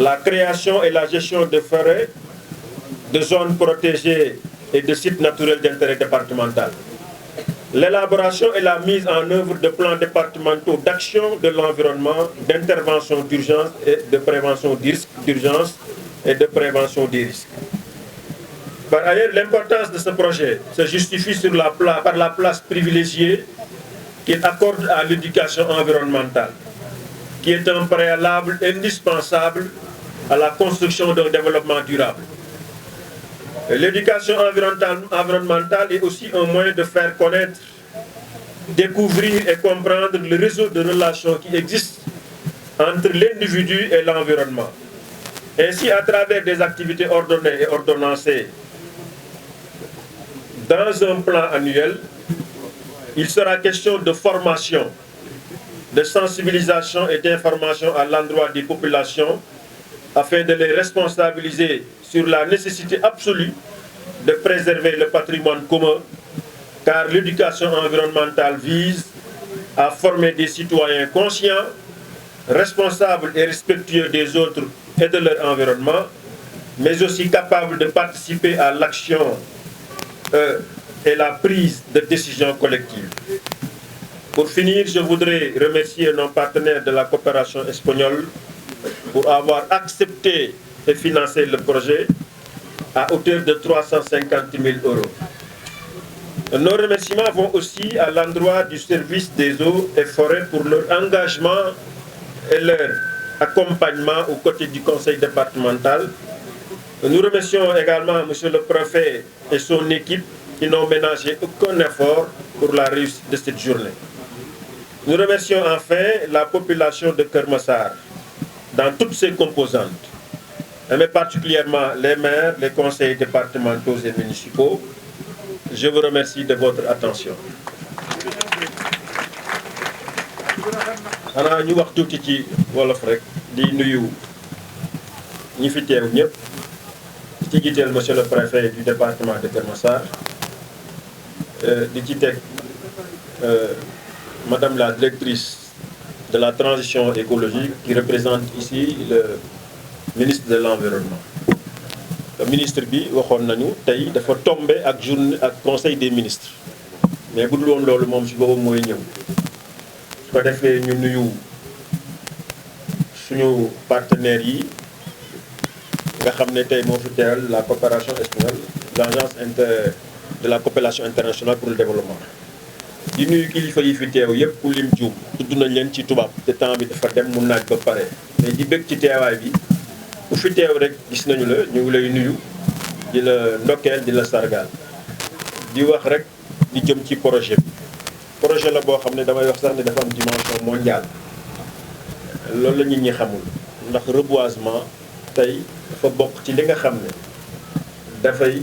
la création et la gestion de forêts, de zones protégées et de sites naturels d'intérêt départemental, l'élaboration et la mise en œuvre de plans départementaux d'action de l'environnement, d'intervention d'urgence et de prévention d'urgence et de prévention des risques. Par ailleurs, l'importance de ce projet se justifie par la place privilégiée qu'il accorde à l'éducation environnementale, qui est un préalable indispensable à la construction d'un développement durable. L'éducation environnementale est aussi un moyen de faire connaître, découvrir et comprendre le réseau de relations qui existe entre l'individu et l'environnement. Ainsi, à travers des activités ordonnées et ordonnancées, dans un plan annuel, il sera question de formation, de sensibilisation et d'information à l'endroit des populations afin de les responsabiliser sur la nécessité absolue de préserver le patrimoine commun, car l'éducation environnementale vise à former des citoyens conscients, responsables et respectueux des autres et de leur environnement, mais aussi capables de participer à l'action et la prise de décisions collectives. Pour finir, je voudrais remercier nos partenaires de la coopération espagnole pour avoir accepté et financé le projet à hauteur de 350 000 €. Nos remerciements vont aussi à l'endroit du service des eaux et forêts pour leur engagement et leur accompagnement aux côtés du conseil départemental. Nous remercions également Monsieur le Préfet et son équipe qui n'ont ménagé aucun effort pour la réussite de cette journée. Nous remercions enfin la population de Keur Massar dans toutes ses composantes, mais particulièrement les maires, les conseils départementaux et municipaux. Je vous remercie de votre attention. xanaa ñu wax tuuti ci wolof rek di nuyu ñi fi teew ñëpp ci jiiteel monsieur le préfet du département de Keur Massar di ci teg madame la directrice de la transition écologique qui représente ici le ministre de l'environnement. Le ministre bi waxoon nañu tey dafa tombé ak journée ak conseil des ministres mais bu dul woon loolu moom si boobu mooy ñëw su ko defee ñu nuyu suñu partenaires yi nga xam ne tey moo fi teewal la coopération espagnole l'agence de la coopération internationale pour le développement. di nuyu kilifa yi fi teew yëpp ku lim juum tudd nañ leen ci tubaab te temps bi dafa dem mu naaj ba pare mais di bëgg ci teewaay bi ku fi teew rek gis nañu la ñu ngi lay nuyu di la ndokkeel di la sargal di wax rek di jëm ci projet bi. projet la boo xam ne damay wax sax ne dafa am dimension mondiale loolu la nit ñi xamul ndax reboisement tey dafa bokk ci li nga xam ne dafay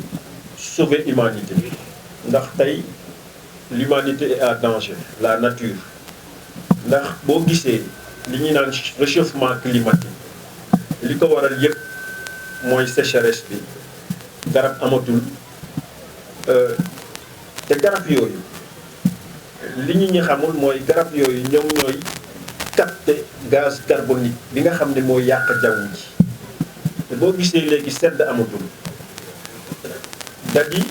sauver humanité ndax tey l'humanité est à danger la nature ndax boo gisee li ñuy naan réchauffement climatique li ko waral yëpp mooy sécheresse bi garab amatul te garab yooyu li ñu ñi xamul mooy garab yooyu ñoom ñooy capter gaz carbonique bi nga xam ne mooy yàq jaww ji te boo gisee léegi sedd amatul dadi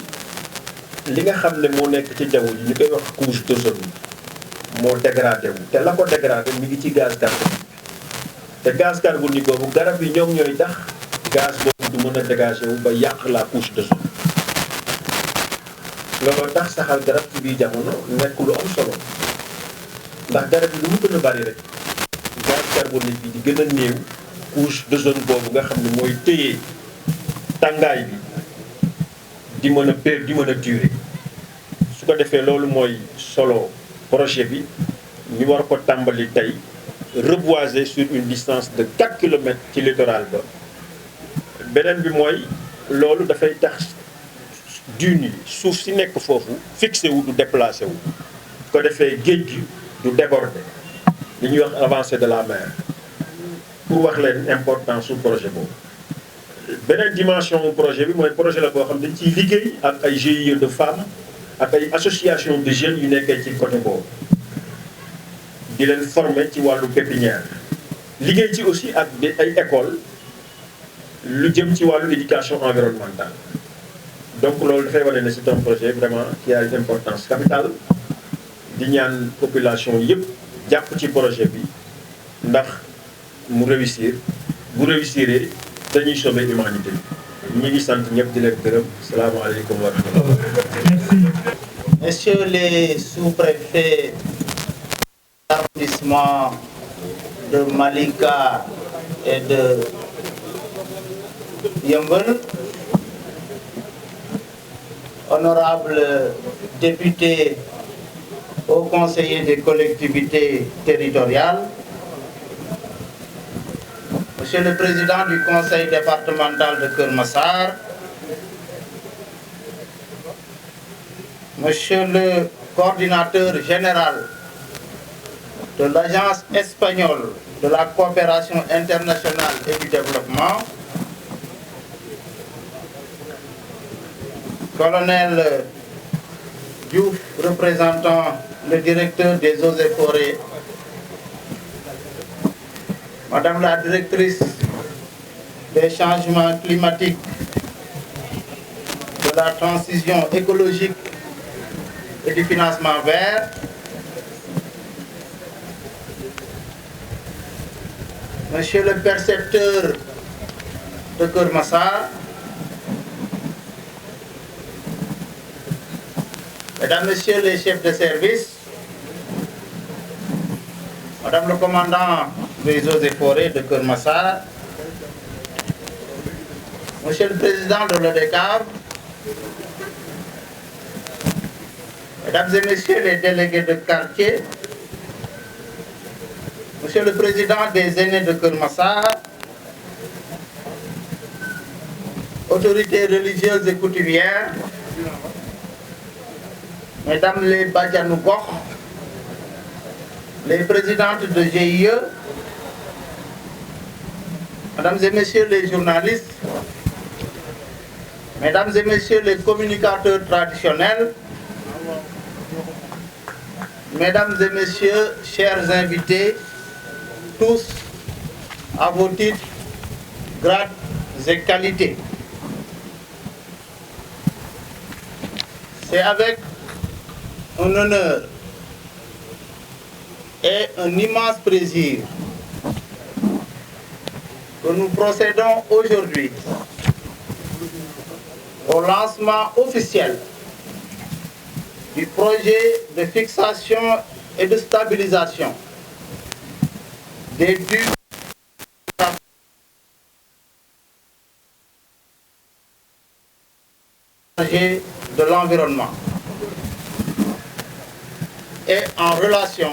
li nga xam ne moo nekk ci jaww ji ñu koy wax couche d'ozone moo dégradé wu te la ko dégradé mi ngi ci gaz carbonique te gaz carbonique boobu garab yi ñoom ñooy tax gaz boobu du mën a dégagé wu ba yàq la couche d'ozone looloo tax saxal garab ci biir jamono nekk lu am solo ndax garab yi lu mu gën a bari rek gaz carbonique bi di gën a néew couche d'ozone boobu nga xam ne mooy téye tàngaay bi di mën a durer su ko defee loolu mooy solo projet bi ñu war ko tàmbali tey reboiser sur une distance de 4 kilomètres ci littoral ba beneen bi mooy loolu dafay tax dunes yi suuf si nekk foofu fixé wu du déplacé wu su ko defee géej gi du déborder li ñuy wax avancée de la mer pour wax leen importance su projet boobu. beneen dimension mu projet bi mooy projet la boo xam dañ ciy liggéey ak ay GIE de femmes ak ay association de jeunes yu nekkee ci côté boobu di leen former ci wàllu pépinière liggéey ci aussi ak ay écoles lu jëm ci wàllu éducation environnementale. Donc c'est un projet vraiment qui a une importance capitale di ñaan population yëpp jàpp ci projet bi ndax mu réussir bu réussiree dañuy sauver l'humanité ñi ngi sant ñëpp di leen gërëm salaamaaleykum wa rahmatulah. Messieurs les sous-préfets d'arrondissement de Malika et de Yeumbeul, honorables députés, hauts conseillers des collectivités territoriales, Monsieur le Président du Conseil départemental de Keur Massar, Monsieur le Coordinateur général de l'Agence espagnole de la coopération internationale et du développement, Colonel Diouf, représentant le directeur des eaux et forêts, Madame la directrice des changements climatiques, de la transition écologique et du financement vert, Monsieur le percepteur de Keur Massar, Mesdames, Messieurs les chefs de service, Madame le commandant des eaux et forêts de Keur Massar, Monsieur le président de l'ODCAV, Mesdames et Messieurs les délégués de quartier, Monsieur le président des aînés de Keur Massar, autorités religieuses et coutumières, Mesdames les Badianou Gokh, les présidentes de GIE, Mesdames et Messieurs les journalistes, Mesdames et Messieurs les communicateurs traditionnels, Mesdames et Messieurs, chers invités, tous à vos titres, grades et qualités. C'est avec un honneur et un immense plaisir que nous procédons aujourd'hui au lancement officiel du projet de fixation et de stabilisation des ducs de l'environnement et en relation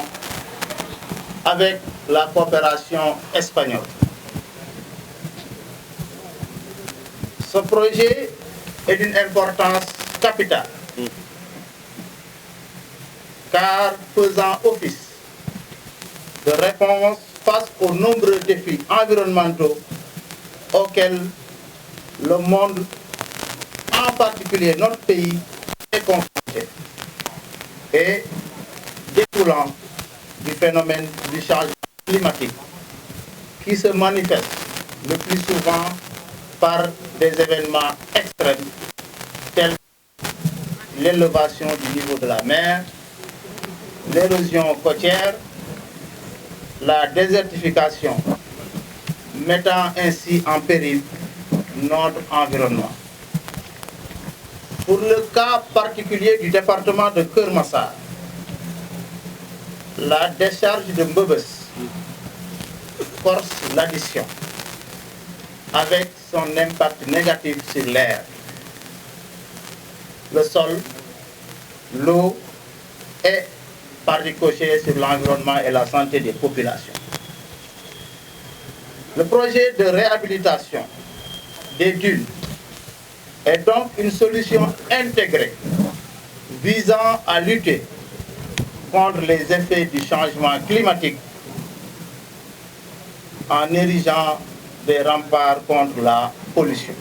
avec la coopération espagnole. Ce projet est d'une importance capitale, car faisant office de réponse face aux nombreux défis environnementaux auxquels le monde, en particulier notre pays, est confronté, et découlant du phénomène du changement climatique qui se manifeste le plus souvent par des événements extrêmes tels que l'élévation du niveau de la mer, l'érosion côtière, la désertification, mettant ainsi en péril notre environnement. Pour le cas particulier du département de Keur Massar, la décharge de Mbeubeuss force l'addition avec son impact négatif sur l'air, le sol, l'eau et par ricochet sur l'environnement et la santé des populations. Le projet de réhabilitation des dunes est donc une solution intégrée visant à lutter contre les effets du changement climatique en érigeant des remparts contre la pollution.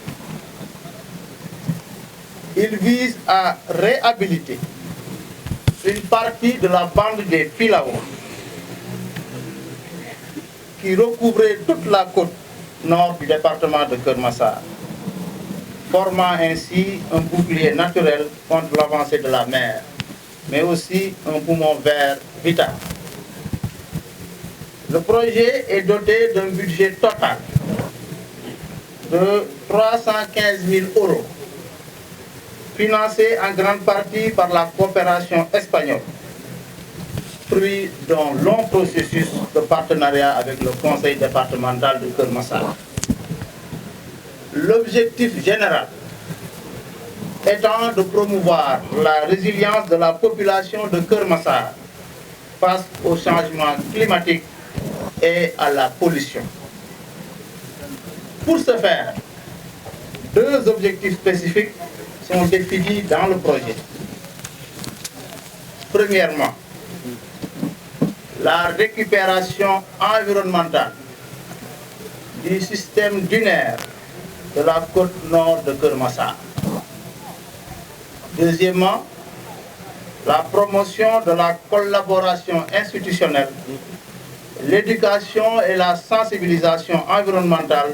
Il vise à réhabiliter une partie de la bande des Filao qui recouvrait toute la côte nord du département de Keur-Massar, formant ainsi un bouclier naturel contre l'avancée de la mer, mais aussi un poumon vert vital. Le projet est doté d'un budget total de 315 000 €, financé en grande partie par la coopération espagnole, fruit d'un long processus de partenariat avec le conseil départemental de Keur-Massar. L'objectif général étant de promouvoir la résilience de la population de Keur-Massar face au changement climatique et à la pollution. Pour ce faire, deux objectifs spécifiques sont définis dans le projet. Premièrement, la récupération environnementale du système dunaire de la côte nord de Keur-Massar. Deuxièmement, la promotion de la collaboration institutionnelle, l'éducation et la sensibilisation environnementale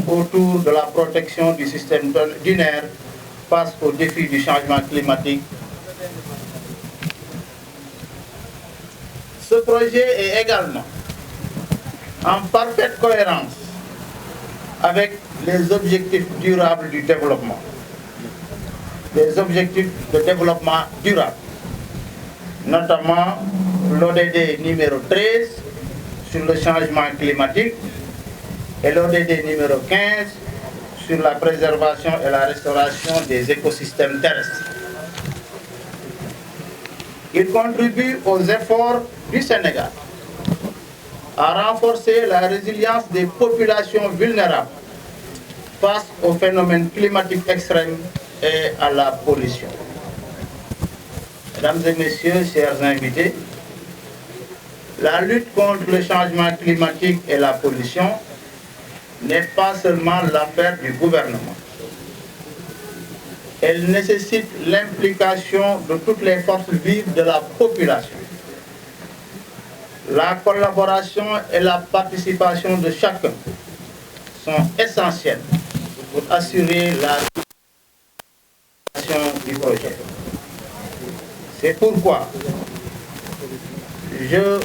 autour de la protection du système dunaire face aux défis du changement climatique. Ce projet est également en parfaite cohérence avec les objectifs durables du développement, des objectifs de développement durable, notamment l'ODD numéro 13 sur le changement climatique et l'ODD numéro 15 sur la préservation et la restauration des écosystèmes terrestres. Il contribue aux efforts du Sénégal à renforcer la résilience des populations vulnérables face aux phénomènes climatiques extrêmes et à la pollution. Mesdames et messieurs, chers invités, la lutte contre le changement climatique et la pollution n'est pas seulement l'affaire du gouvernement. Elle nécessite l'implication de toutes les forces vives de la population. La collaboration et la participation de chacun sont essentielles pour assurer la réalisation du projet. C'est pourquoi je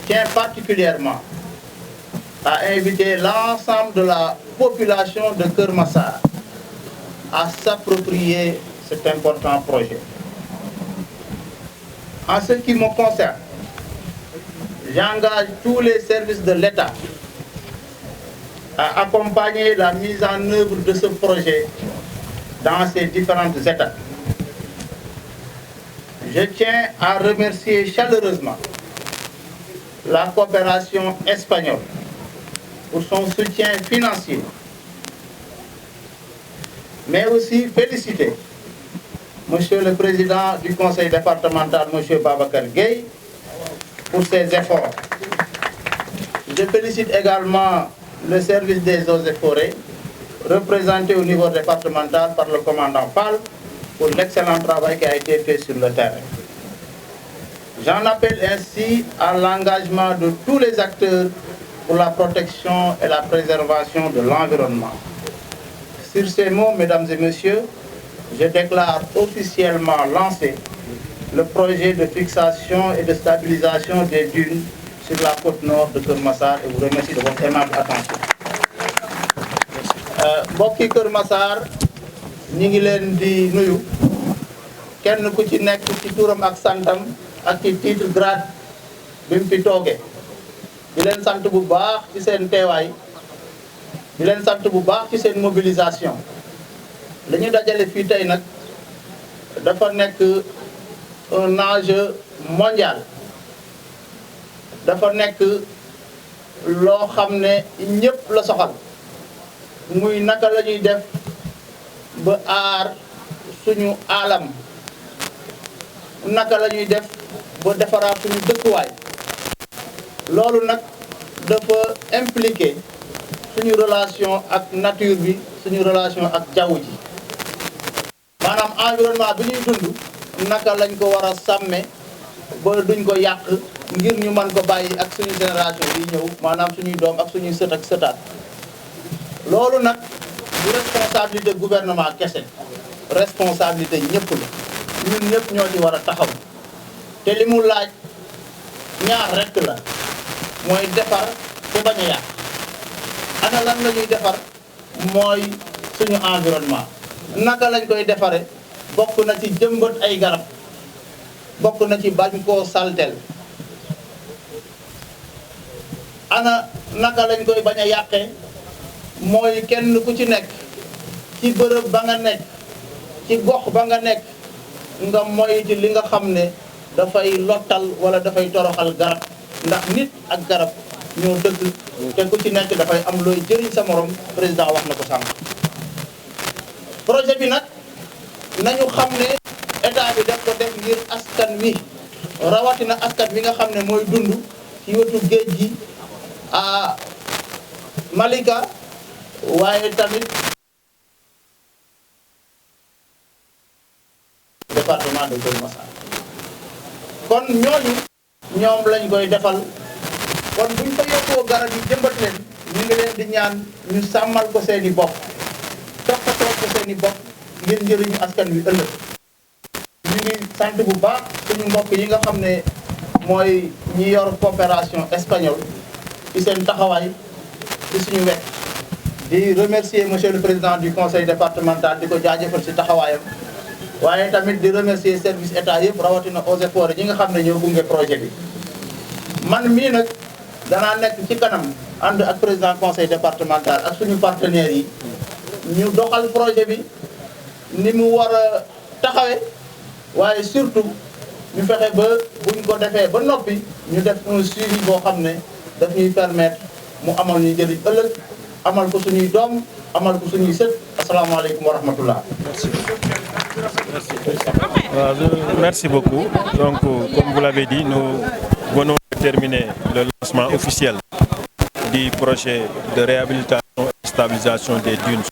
tiens particulièrement à inviter l'ensemble de la population de Keur-Massar à s'approprier cet important projet. En ce qui me concerne, j'engage tous les services de l'État à accompagner la mise en œuvre de ce projet dans ses différentes étapes. Je tiens à remercier chaleureusement la coopération espagnole pour son soutien financier, mais aussi féliciter Monsieur le Président du Conseil départemental, Monsieur Babacar Gueye, pour ses efforts. Je félicite également le service des eaux et forêts, représenté au niveau départemental par le commandant Fall, pour l'excellent travail qui a été fait sur le terrain. J'en appelle ainsi à l'engagement de tous les acteurs pour la protection et la préservation de l'environnement. Sur ces mots, mesdames et messieurs, je déclare officiellement lancé le projet de fixation et de stabilisation des dunes sur la côte nord de Keur-Massar et vous remercie de votre aimable attention. Mbokki Keur-Massar ñi ngi leen di nuyu kenn ku ci nekk ci turam ak santam ak ci titre grade bi mu fi toogee di leen sant bu baax ci seen teewaay di leen sant bu baax ci seen mobilisation. li ñu dajale fii tey nag dafa nekk un enjeu mondial dafa nekk loo xam ne ñëpp la soxal muy naka la ñuy def ba aar suñu alam naka la ñuy def ba defaraat suñu dëkkuwaay loolu nag dafa impliqué suñu relation ak nature bi suñu relation ak jaww ji maanaam environnement bi ñuy dund naka lañ ko war a sàmme ba duñ ko yàq ngir ñu mën ko bàyyi ak suñu génération yi ñëw maanaam suñuy doom ak suñuy sët ak sëtaat loolu nag du responsabilité gouvernement kese responsabilité ñëpp la ñun ñëpp ñoo ci war a taxaw te li mu laaj ñaar rekk la mooy defar te bañ a yàq ana lan la ñuy defar mooy suñu environnement naka lañ koy defare bokk na ci jëmbat ay garab bokk na ci bañ koo saltel ana naka lañ koy bañ a yàqee mooy kenn ku ci nekk ci bërëb ba nga nekk ci gox ba nga nekk nga moy ci li nga xam ne dafay lottal wala dafay toroxal garab ndax nit ak garab ñoo dëgg te ku ci nekk dafay am looy jëriñ sa morom président wax na ko sànq projet bi nag nañu xam ne état bi def ko def ngir askan wi rawatina askan wi nga xam ne mooy dund ci wetu géej gi a Malika waaye tamit département de Keur Massar kon ñoom lañ koy defal kon buñ ko yokkoo garab yi jëmbat leen ñu ngi leen di ñaan ñu sàmmal ko seeni bopp toppatoo ko seeni bopp ngir njëriñu askan wi ëllëg ñu ngi sant bu baax suñu mbokk yi nga xam ne mooy ñi yor coopération espagnole ci seen taxawaay ci suñu wet di remercier monsieur le président du conseil départemental di ko jaajëfal ci taxawaayam waaye tamit di remercier service état yëpp rawatina eaux et forêts ñi nga xam ne ñoo gunge projet bi man mii nag danaa nekk ci kanam ànd ak président conseil départemental ak suñu partenaires yi ñu doxal projet bi ni mu war a taxawe waaye surtout ñu fexe ba buñ ko defee ba noppi ñu def un suivi boo xam ne daf ñuy permettre mu amal ñuy jëriñ ëllëg amal ko suñuy doom amal ko suñuy sët asalaamaaleykum wa rahmatullah. Merci beaucoup. Donc, comme vous l'avez dit, nous venons de terminer le lancement officiel du projet de réhabilitation et stabilisation des dunes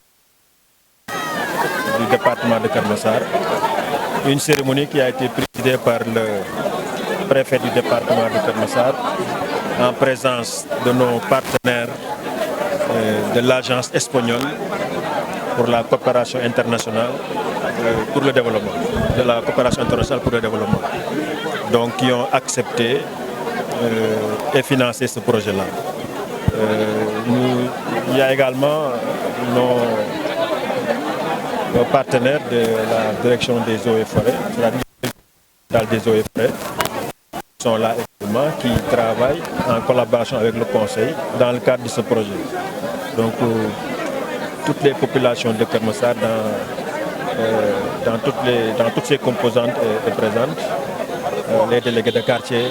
du département de Keur Massar. Une cérémonie qui a été présidée par le préfet du département de Keur Massar en présence de nos partenaires de l'agence espagnole pour la coopération internationale pour le développement, de la coopération internationale pour le développement, donc qui ont accepté et financé ce projet-là. Il y a également nos partenaires de la direction des eaux et forêts, c'est-à-dire des eaux et forêts, qui sont là également, qui travaillent en collaboration avec le conseil dans le cadre de ce projet. Donc toutes les populations de Keur Massar dans toutes ces composantes est présente, les délégués de quartier,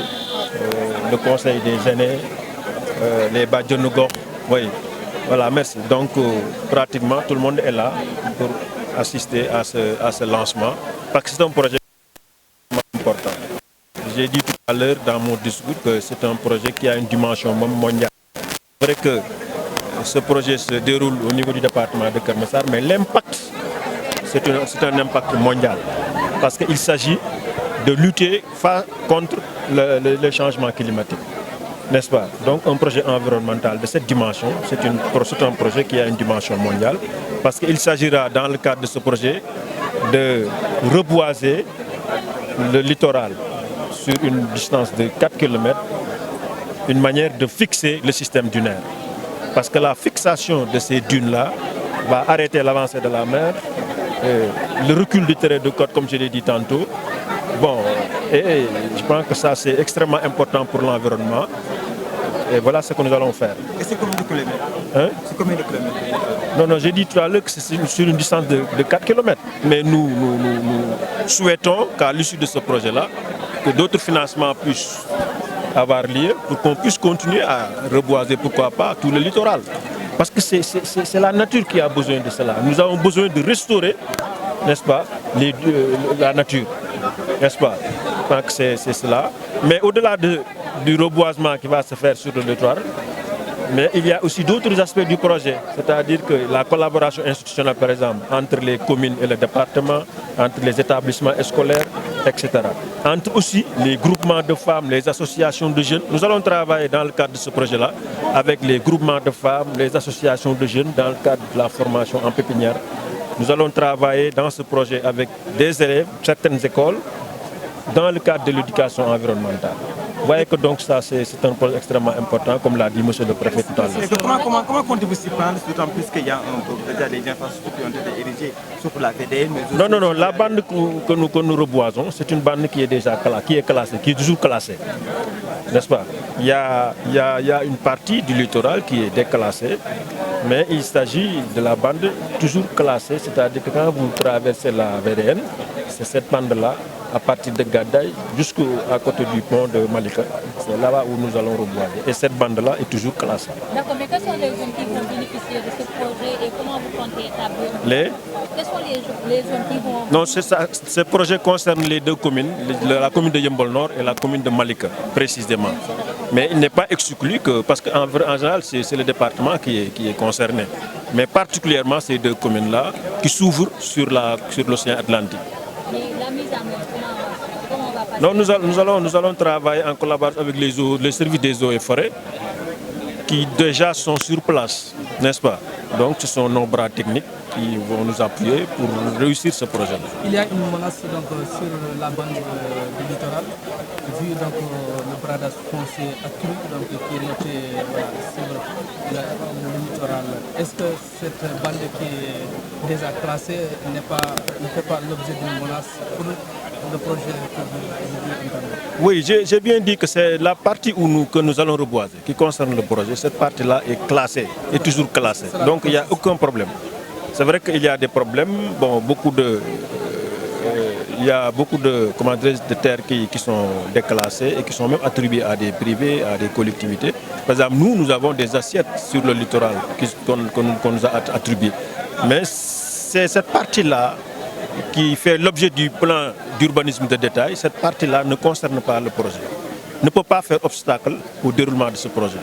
le conseil des aînés, les Badjanu Gox, oui, voilà, merci. Donc pratiquement tout le monde est là pour assister à ce lancement, parce que c'est un projet important. J'ai dit tout à l'heure dans mon discours que c'est un projet qui a une dimension mondiale. C'est vrai que ce projet se déroule au niveau du département de Keur Massar, mais l'impact, c'est un impact mondial, parce qu'il s'agit de lutter contre le changement climatique, n'est-ce pas? Donc un projet environnemental de cette dimension, c'est un projet qui a une dimension mondiale, parce qu'il s'agira dans le cadre de ce projet de reboiser le littoral sur une distance de 4 km, une manière de fixer le système dunaire. Parce que la fixation de ces dunes-là va arrêter l'avancée de la mer, le recul du trait de côte, comme je l'ai dit tantôt. Bon, et je pense que ça c'est extrêmement important pour l'environnement. Et voilà ce que nous allons faire. Et c'est combien de kilomètres? C'est combien de kilomètres? Non, j'ai dit tout à l'heure que c'est sur une distance de 4 km. Mais nous souhaitons qu'à l'issue de ce projet-là, que d'autres financements puissent avoir lieu pour qu'on puisse continuer à reboiser, pourquoi pas, tout le littoral. Parce que c'est la nature qui a besoin de cela. Nous avons besoin de restaurer, n'est-ce pas, la nature, n'est-ce pas? Je pense que c'est cela. Mais au-delà du reboisement qui va se faire sur le littoral, mais il y a aussi d'autres aspects du projet, c'est-à-dire que la collaboration institutionnelle, par exemple, entre les communes et le département, entre les établissements scolaires, etc. Entre aussi les groupements de femmes, les associations de jeunes. Nous allons travailler dans le cadre de ce projet-là avec les groupements de femmes, les associations de jeunes dans le cadre de la formation en pépinière. Nous allons travailler dans ce projet avec des élèves, certaines écoles, dans le cadre de l'éducation environnementale. Vous voyez que donc ça c'est un projet extrêmement important, comme l'a dit monsieur le préfet tout à l'heure. Comment comptez-vous s'y prendre, d'autant plus qu'il y a déjà des infrastructures qui ont été érigées, surtout la VDN, mais Non, la bande que nous reboisons, c'est une bande qui est déjà classée, qui est toujours classée, n'est-ce pas? Il y a une partie du littoral qui est déclassée, mais il s'agit de la bande toujours classée, c'est-à-dire que quand vous traversez la VDN, c'est cette bande-là, à partir de Gadaï jusqu'à côté du pont de Malika. C'est là-bas où nous allons reboiser. Et cette bande-là est toujours classée. D'accord, mais quels sont les zones qui vont bénéficier de ce projet et comment vous comptez établir Quelles sont les zones qui vont... Non, c'est ça. Ce projet concerne les deux communes, la commune de Yeumbeul Nord et la commune de Malika, précisément. Mais il n'est pas exclu que, parce qu'en général, c'est le département qui est concerné. Mais particulièrement ces deux communes-là qui s'ouvrent sur l'océan Atlantique. Mais la mise en œuvre, comment on va passer? Non, nous allons travailler en collaboration avec les services des eaux et forêts qui déjà sont sur place, n'est-ce pas? Donc ce sont nos bras techniques qui vont nous appuyer pour réussir ce projet-là. Il y a une menace donc, sur la bande du littoral, vu donc, le bradage foncier accru donc, qui est noté sur le littoral. Est-ce que cette bande qui est déjà classée ne fait pas l'objet d'une menace pour le projet que vous entendez? Oui, j'ai bien dit que c'est la partie que nous allons reboiser, qui concerne le projet. Cette partie-là est classée, est toujours classée. Donc il n'y a aucun problème. C'est vrai qu'il y a des problèmes, bon, il y a beaucoup de terres qui sont déclassées et qui sont même attribuées à des privés, à des collectivités. Par exemple, nous avons des assiettes sur le littoral qu'on nous a attribuées. Mais c'est cette partie-là qui fait l'objet du plan d'urbanisme de détail. Cette partie-là ne concerne pas le projet, ne peut pas faire obstacle au déroulement de ce projet.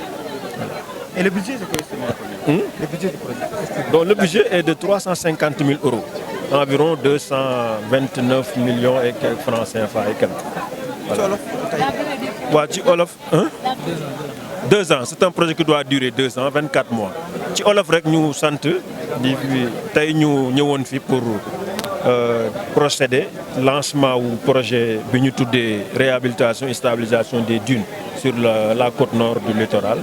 Voilà. Et le budget, c'est quoi? Le budget du projet? Donc, le budget est de 350 000 €, environ 229 millions et quelques francs CFA et quelques. Voilà. Ci Olof, hein? 2 ans, c'est un projet qui doit durer 2 ans, 24 mois. Ci Olof rek ñu sant di tey ñu ñëwoon fi pour procéder lancement wu projet bi ñu tuddee réhabilitation et stabilisation des dunes sur la côte nord du littoral.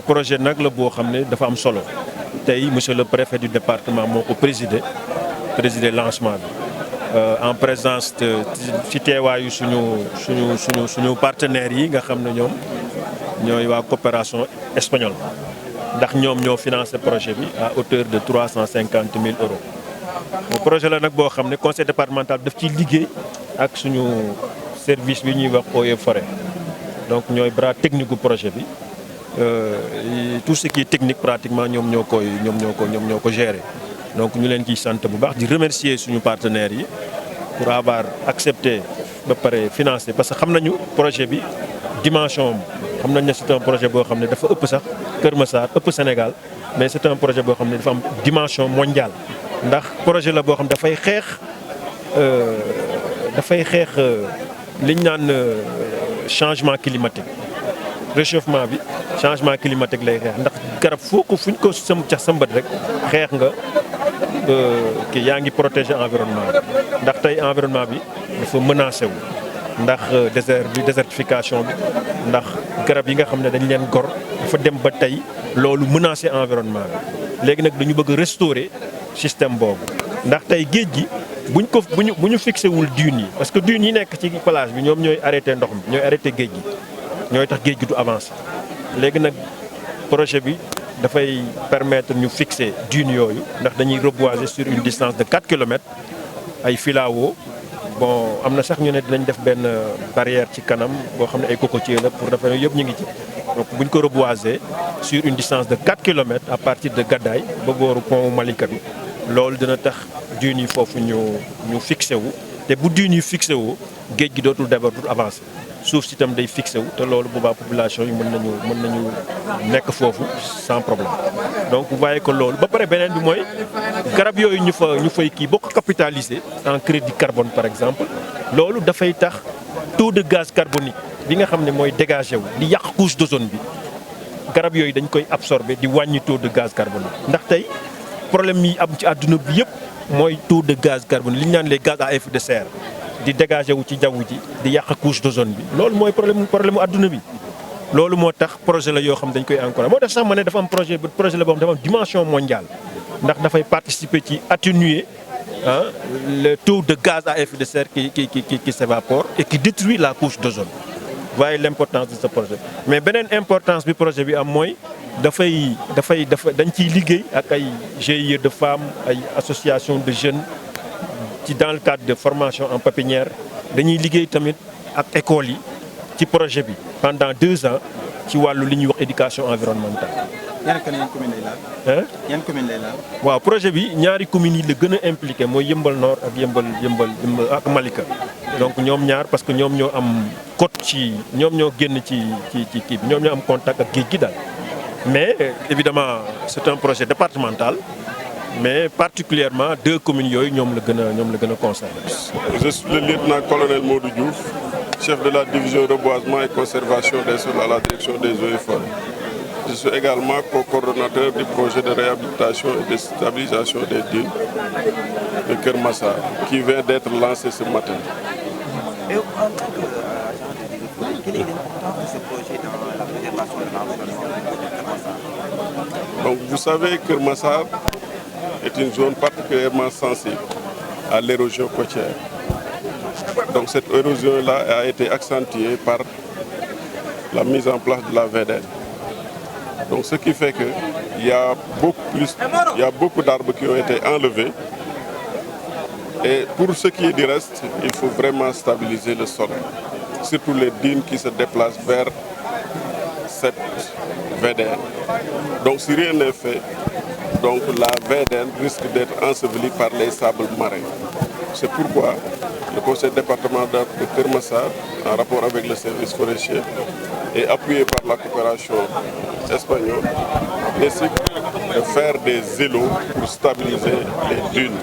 Projet nag la boo xam ne dafa am solo tey monsieur le préfet du département moo ko présider lancement bi en présence ci teewaayu suñu partenaires yi nga xam ne ñoom ñooy waa coopération espagnole ndax ñoom ñoo financé projet bi à hauteur de 350 000 €. Projet la nag boo xam ne conseil départemental daf ciy liggéey ak suñu service bi ñuy wax eaux et forêt donc ñooy bras technique gu projet bi. Tout ce qui est technique pratiquement ñoom ñoo ko gérer donc ñu leen ciy sant bu baax di remercier suñu partenaires yi pour avoir accepté ba pare financer parce que xam nañu projet bi dimension xam nañ ne c'est un projet boo xam ne dafa ëpp sax Kër Massar ëpp Sénégal mais c'est un projet boo xam ne dafa am dimension mondiale ndax projet la boo xam dafay xeex liñ naan changement climatique. Réchauffement bi changement climatique lay xeex ndax garab foo ko fuñ ko sëmbat rek xeex nga kii yaa ngi protéger environnement bi ndax tey environnement bi dafa menacé wu ndax désertification bi ndax garab yi nga xam ne dañ leen gor dafa dem ba tey loolu menacé environnement bi léegi nag dañu bëgg restaurer système boobu ndax tey géej gi bu ñu fixé wul dunes yi parce que dunes yi nekk ci plage bi ñoom ñooy arrêté ndox mi ñooy arrêté géej gi ñooy tax géej gi du avancé léegi nag projet bi dafay permettre ñu fixer dunes yooyu ndax dañuy reboiser sur une distance de 4 kilomètres ay filao bon am na sax ñu ne dinañ def benn barrière ci kanam boo xam ne ay cocotier la pour dafa yëpp ñu ngi ci donc buñ ko reboiser sur une distance de 4 kilomètres à partir de Gadaye ba booru pont Malika bi loolu dina tax dunes yi foofu ñu fixé wu te bu dunes yi fixé wu géej gi dootul déborder dootul avancé suuf si itam day fixé wu te loolu boobaa population yi mën nañu nekk foofu sans problème donc vous voyez que loolu ba pare beneen bi mooy garab yooyu ñu fay kii boo ko capitaliser en crédit carbone par exemple loolu dafay tax taux de gaz carbonique bi nga xam ne mooy dégagé wu di yàq couche d'ozone bi garab yooyu dañ koy absorber di wàññi taux de gaz carbonique ndax tey problème yi am ci àdduna bi yëpp mooy taux de gaz carbonique li ñu naan les gaz à effet de serre di dégagé wu ci jaww ji di yàq couche d'ozone bi loolu mooy problème mu àdduna bi. loolu moo tax projet la yoo xam dañ koy encourager moo tax sax ma ne dafa am projet la boo xam dafa am dimension mondiale ndax dafay participer ci atténuer le taux de gaz à effet de serre qui s'évapore et qui détruit la couche d'ozone. Voyez l'importance de ce projet mais beneen importance bi projet bi am mooy dañ ciy liggéey ak ay GIE de femmes ay association de jeunes ci dans le cadre de formation en pépinière dañuy liggéey tamit ak écoles yi ci projet bi pendant 2 ans ci wàllu li ñuy wax éducation environnementale. yan commune lay laal. yan commune lay laal. waaw projet bi ñaari communes yi la gën a impliqué mooy Yeumbeul Nord ak Yeumbeul ak Malika donc ñoom ñaar parce que ñoom ñoo am côte ci ñoom ñoo génn ci kii bi ñoom ñoo am contact ak géej gi daal mais évidemment c'est un projet départemental mais particulièrement 2 communes yooyu ñoom la gën a concerné. Je suis le lieutenant-colonel Modou Diouf, chef de la division reboisement et conservation des sols à la direction des eaux et forêts. Je suis également co-coordonnateur du projet de réhabilitation et de stabilisation des dunes de Keur Massar, qui vient d'être lancé ce matin. Et en tant qu'agent, quelle est l'importance de ce projet dans la préservation de l'environnement de Keur Massar? Donc, vous savez que Keur Massar est une zone particulièrement sensible à l'érosion côtière. Donc cette érosion-là a été accentuée par la mise en place de la VDN. Donc ce qui fait qu'il y a beaucoup d'arbres qui ont été enlevés. Et pour ce qui est du reste, il faut vraiment stabiliser le sol. Surtout les dunes qui se déplacent vers cette VDN. Donc si rien n'est fait, donc la VDN risque d'être ensevelie par les sables marins. C'est pourquoi le conseil départemental de Keur Massar, en rapport avec le service forestier, et appuyé par la coopération espagnole, décide de faire des îlots pour stabiliser les dunes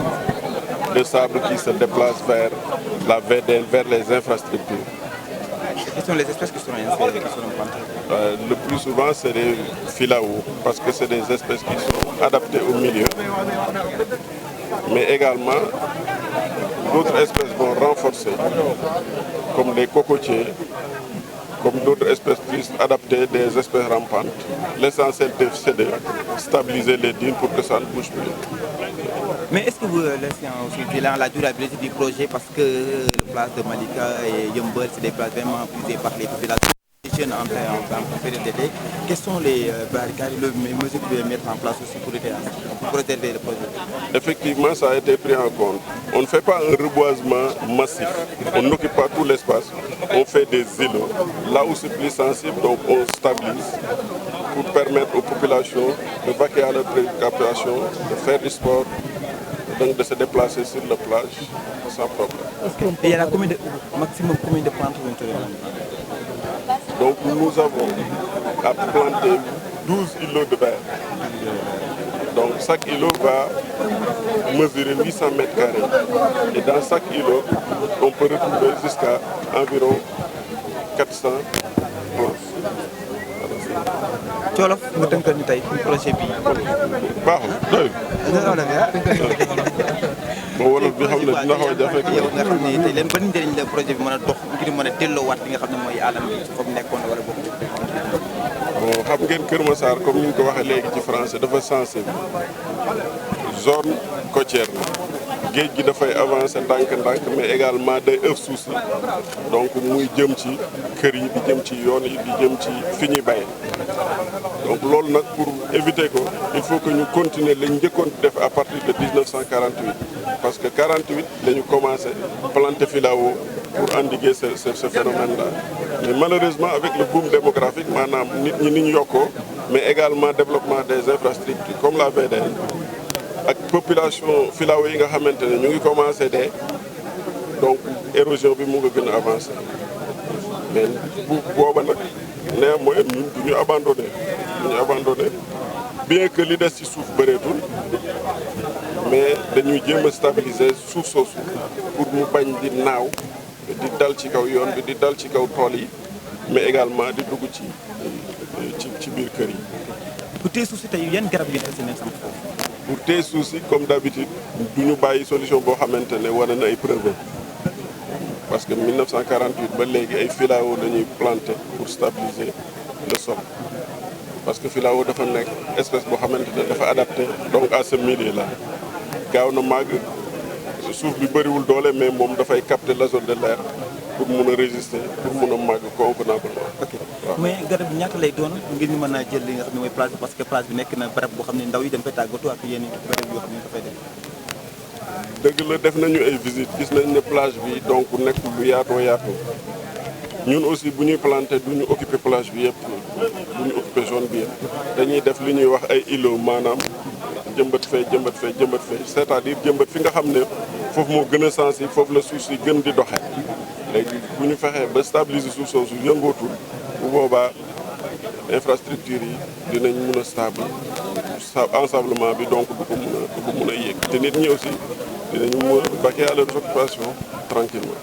de sable qui se déplacent vers la VDN, vers les infrastructures. Quelles sont les espèces qui sont insérées, qui sont plantées? Le plus souvent, c'est des filaos, parce que c'est des espèces qui sont adaptées au milieu. Mais également, d'autres espèces vont renforcer, comme les cocotiers, comme d'autres espèces plus adaptées, des espèces rampantes. L'essentiel, c'est de stabiliser les dunes pour que ça ne bouge plus. Mais est-ce que vous laissez aussi bilan la durabilité du projet parce que les places de Malika et Yeumbeul, c'est des places vraiment prisées par les populations jeunes en période d'été. Quelles sont les barricades, les mesures que vous devez mettre en place aussi pour préserver le projet? Effectivement, ça a été pris en compte. On ne fait pas un reboisement massif. On n'occupe pas tout l'espace. On fait des îlots. Là où c'est plus sensible, donc on stabilise pour permettre aux populations de vaquer à leurs préoccupations, de faire du sport, donc de se déplacer sur la plage sans problème. Et il y a la maximum combien de plantes Donc nous avons à planter 12 îlots de verre. Donc chaque îlot va mesurer 800 mètres carrés. Et dans chaque îlot, on peut retrouver jusqu'à environ 400 plantes. Jolof nga tënkal ñu tey projet bi. baaxul doyul. bon wolof bi xam ne dina xaw a jafe. yow nga xam ne tey leen ban njëriñ la projet bi mën a dox ngir mën a delloowaat li nga xam ne mooy alam bi comme nekkoon wala bokk. bon xam ngeen Keur Massar comme ni ñu ko waxee léegi ci français dafa sensible zone côtière la géej gi dafay avancer ndànk-ndànk mais également day ëf suuf si donc muy jëm ci kër yi di jëm ci yoon yi di jëm ci fi ñuy bay donc loolu nag pour éviter ko il faut que ñu continuer lañ njëkkoon def à partir de 1948 parce que 48 la ñu commencé planter filao pour endiguer ce phénomène-là mais malheureusement avec le boom démographique maanaam nit ñi ni ñu yokkoo mais également développement des infrastructures comme la VDN ak population filao yi nga xamante ne ñu ngi commencé de donc érosion bi mu nga gën a avancé mais bu booba nag néanmoins ñun du ñu abandonné bien que li des ci suuf bëreetul mais dañuy jéem a stabiliser suuf soosu pour mu bañ di naaw di dal ci kaw yoon bi di dal ci kaw tool yi mais également di dugg ci biir kër yi. pour téye suuf si tey yan garab ngeen fas yéene samp foofu. pour téye suuf si comme d'habitude du ñu bàyyi solution boo xamante ne wane na ay preuve parce que 1948 ba léegi ay filao dañuy planter pour stabiliser le sol parce que filao dafa nekk espèce boo xamante ne dafa adapté donc à ce milieu là gaaw na màgg suuf bi bëriwul doole mais moom dafay capter l'azote de l'air pour mun a résister pour mun a màgg convenablement. ok mais garab bi ñaata lay doon ngir ñu mën a jël li nga xam ne mooy place bi parce que place bi nekk na barab boo xam ne ndaw yi dañ fay tàggatu ak yenn barab yoo xam ne dafay def. dëgg la def nañu ay visite gis nañ ne plage bi donc nekk lu yaatoo yaatu ñun aussi bu ñuy planter du ñu occuper plage bi yëpp du ñu occuper zone bi yëpp dañuy def li ñuy wax ay îlots maanaam jëmbat fee c'est-à-dire jëmbat fi nga xam ne foofu moo gën a sensible foofu la suuf si gën di doxee léegi bu ñu fexee ba stabiliser suuf soosu yëngootul bu boobaa infrastructure yi dinañ mun a stable ensablement bi donc du ko mun a yéeg te nit ñi aussi dinañu mën a vaquer à leurs occupations tranquillement